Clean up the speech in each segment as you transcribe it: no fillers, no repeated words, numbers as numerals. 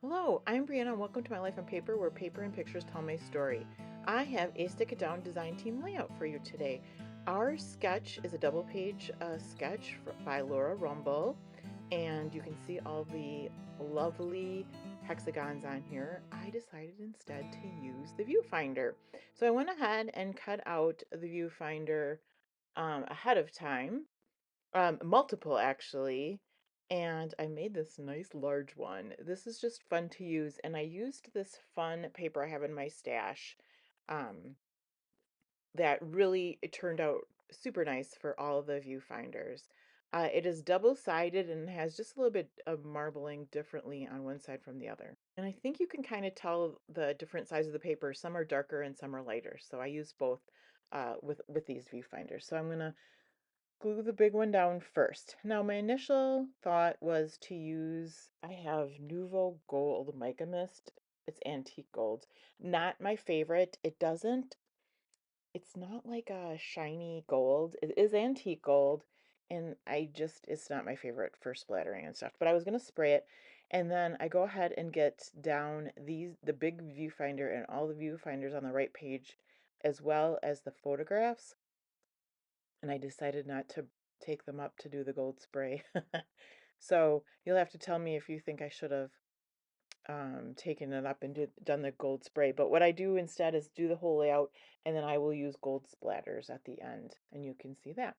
Hello, I'm Brianna and welcome to My Life on Paper, where paper and pictures tell my story. I have a Stick It Down design team layout for you today. Our sketch is a double page sketch by Laura Rumble, and you can see all the lovely hexagons on here. I decided instead to use the viewfinder. So I went ahead and cut out the viewfinder ahead of time, multiple actually, and I made this nice large one. This is just fun to use, and I used this fun paper I have in my stash, um, that really it turned out super nice for all the viewfinders. It is double-sided and has just a little bit of marbling differently on one side from the other. And I think you can kind of tell the different sides of the paper. Some are darker and some are lighter. So I use both with these viewfinders. So I'm gonna glue the big one down first. Now, my initial thought was to use, I have Nuvo Gold Mica Mist. It's antique gold. Not my favorite. It's not like a shiny gold. It is antique gold, and it's not my favorite for splattering and stuff. But I was going to spray it, and then I go ahead and get down the big viewfinder and all the viewfinders on the right page, as well as the photographs, and I decided not to take them up to do the gold spray. So you'll have to tell me if you think I should have taken it up and done the gold spray. But what I do instead is do the whole layout, and then I will use gold splatters at the end, and you can see that.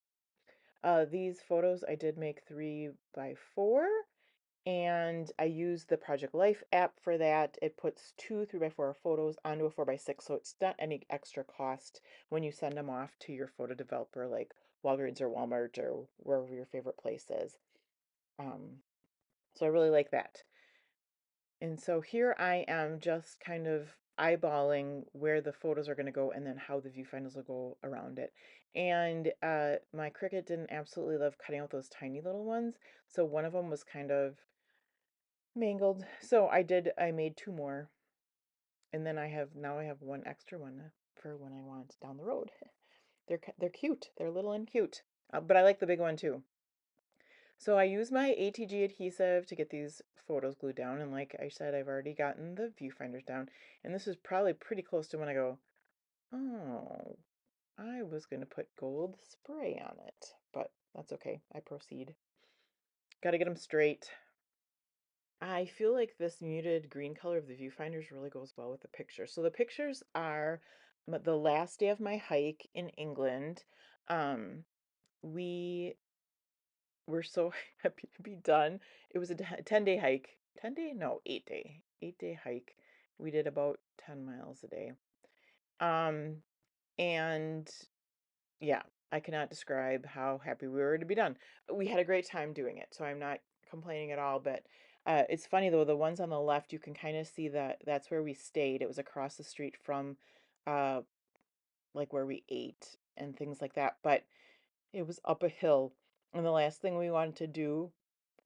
These photos I did make 3x4, and I use the Project Life app for that. It puts two 3x4 photos onto a 4x6, so it's not any extra cost when you send them off to your photo developer like Walgreens or Walmart or wherever your favorite place is. Um, so I really like that. And so here I am just kind of eyeballing where the photos are going to go and then how the viewfinders will go around it. And my Cricut didn't absolutely love cutting out those tiny little ones, so one of them was kind of mangled. So I made two more, and then I have one extra one for when I want down the road. They're cute. They're little and cute. But I like the big one too. So I use my ATG adhesive to get these photos glued down, and like I said, I've already gotten the viewfinders down, and this is probably pretty close to when I go, oh, I was going to put gold spray on it, but that's okay. I proceed. Got to get them straight. I feel like this muted green color of the viewfinders really goes well with the picture. So the pictures are the last day of my hike in England. Um, we were so happy to be done. It was a 10-day hike. 10 day? No, 8 day. 8 day hike. We did about 10 miles a day. Um, and yeah, I cannot describe how happy we were to be done. We had a great time doing it, so I'm not complaining at all, but it's funny though, the ones on the left, you can kind of see that that's where we stayed. It was across the street from uh like where we ate and things like that, but it was up a hill. And the last thing we wanted to do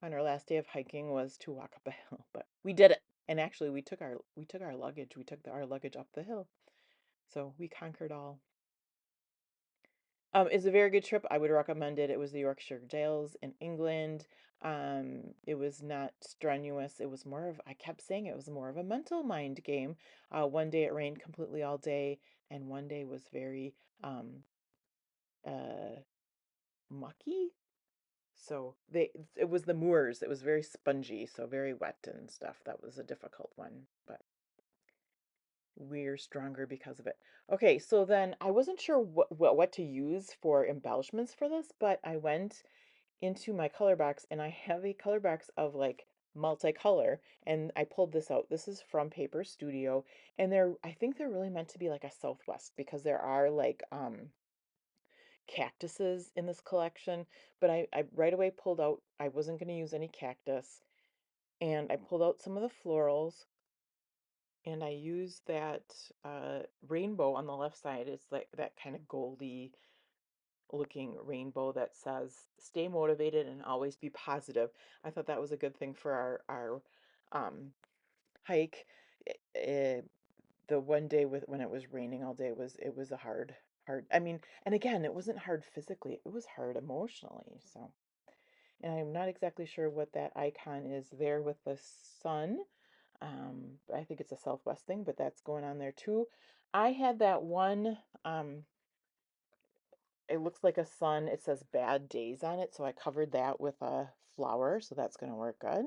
on our last day of hiking was to walk up a hill, but we did it. And actually we took our luggage. We took our luggage up the hill. So we conquered all. It's a very good trip. I would recommend it. It was the Yorkshire Dales in England. It was not strenuous. It was more of, I kept saying it was more of a mental mind game. One day it rained completely all day, and one day was very uh, mucky. So it was the moors. It was very spongy, so very wet and stuff. That was a difficult one, but we're stronger because of it. Okay, so then I wasn't sure what to use for embellishments for this, but I went into my color box and I have a color box of like multicolor, and I pulled this out. This is from Paper Studio, and I think they're really meant to be like a Southwest because there are like cactuses in this collection, but I right away pulled out, I wasn't going to use any cactus, and I pulled out some of the florals, and I used that rainbow on the left side. It's like that kind of goldy looking rainbow that says stay motivated and always be positive. I thought that was a good thing for our hike. The one day when it was raining all day, it was a hard, I mean, and again, it wasn't hard physically, it was hard emotionally. So, and I'm not exactly sure what that icon is there with the sun. I think it's a Southwest thing, but that's going on there too. I had that one, it looks like a sun. It says bad days on it, so I covered that with a flower, so that's going to work good.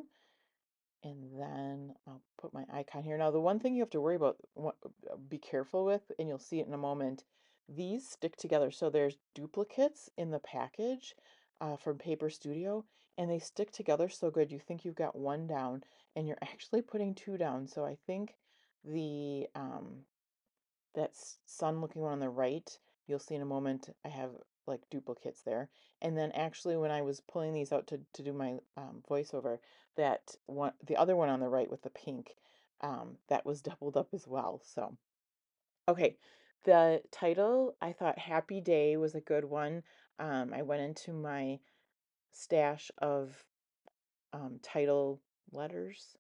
And then I'll put my icon here. Now, the one thing you have to worry about, be careful with, and you'll see it in a moment, these stick together. So there's duplicates in the package from Paper Studio, and they stick together so good. You think you've got one down, and you're actually putting two down. So I think the that sun looking one on the right, you'll see in a moment, I have like duplicates there. And then actually when I was pulling these out to do my voiceover, that one, the other one on the right with the pink, that was doubled up as well. So, okay. The title, I thought Happy Day was a good one. I went into my stash of title letters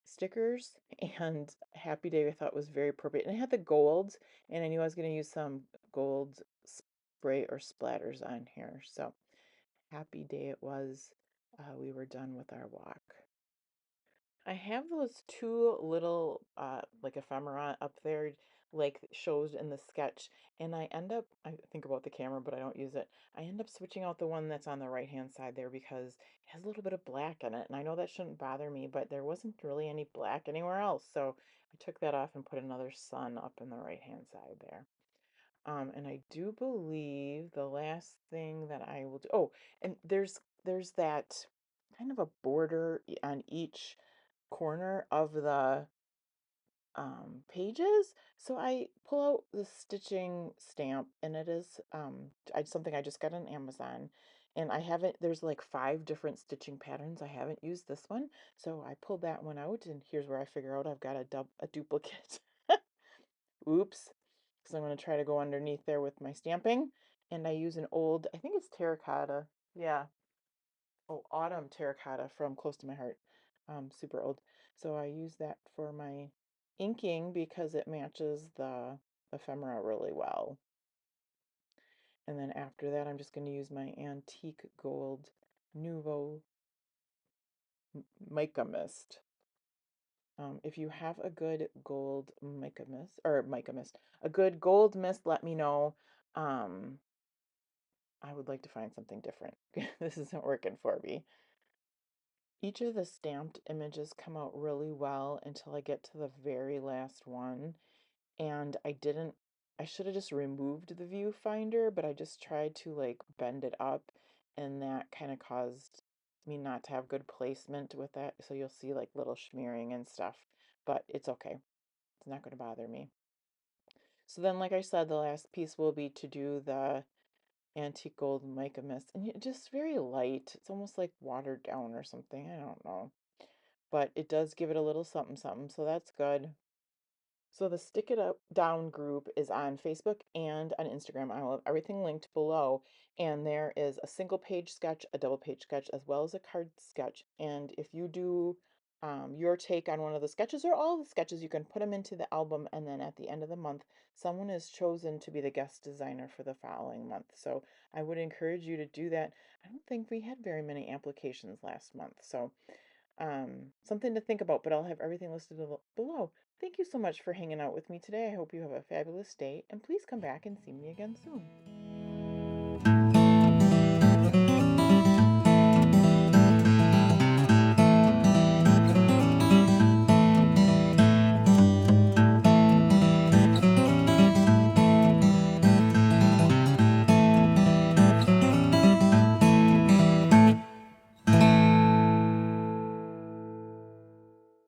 stickers, and Happy Day I thought was very appropriate. And it had the gold, and I knew I was going to use some gold spray or splatters on here. So Happy Day it was. We were done with our walk. I have those two little like ephemera up there, like shows in the sketch, and I think about the camera, but I don't use it. I end up switching out the one that's on the right hand side there because it has a little bit of black in it, and I know that shouldn't bother me, but there wasn't really any black anywhere else, so I took that off and put another sun up in the right hand side there. And I do believe the last thing that I will do, oh, and there's that kind of a border on each corner of the pages. So I pull out the stitching stamp, and it is something I just got on Amazon. And I haven't, there's like 5 different stitching patterns. I haven't used this one. So I pulled that one out, and here's where I figure out I've got a duplicate. Oops. Because I'm going to try to go underneath there with my stamping. And I use an old, I think it's terracotta. Yeah. Oh, autumn terracotta from Close to My Heart. Super old. So I use that for my inking because it matches the ephemera really well. And then after that, I'm just going to use my antique gold Nuvo mica mist. If you have a good gold mica mist, or mica mist, a good gold mist, let me know. Um, I would like to find something different. This isn't working for me. Each of the stamped images come out really well until I get to the very last one. And I should have just removed the viewfinder, but I just tried to like bend it up, and that kind of caused me not to have good placement with that. So you'll see like little smearing and stuff, but it's okay. It's not going to bother me. So then, like I said, the last piece will be to do the antique gold mica mist, and just very light. It's almost like watered down or something. I don't know, but it does give it a little something something, so that's good. So the Stick It Up Down group is on Facebook and on Instagram. I will have everything linked below. And there is a single page sketch, a double page sketch, as well as a card sketch. And if you do your take on one of the sketches or all the sketches, you can put them into the album. And then at the end of the month, someone is chosen to be the guest designer for the following month. So I would encourage you to do that. I don't think we had very many applications last month. So something to think about, but I'll have everything listed below. Thank you so much for hanging out with me today. I hope you have a fabulous day, and please come back and see me again soon.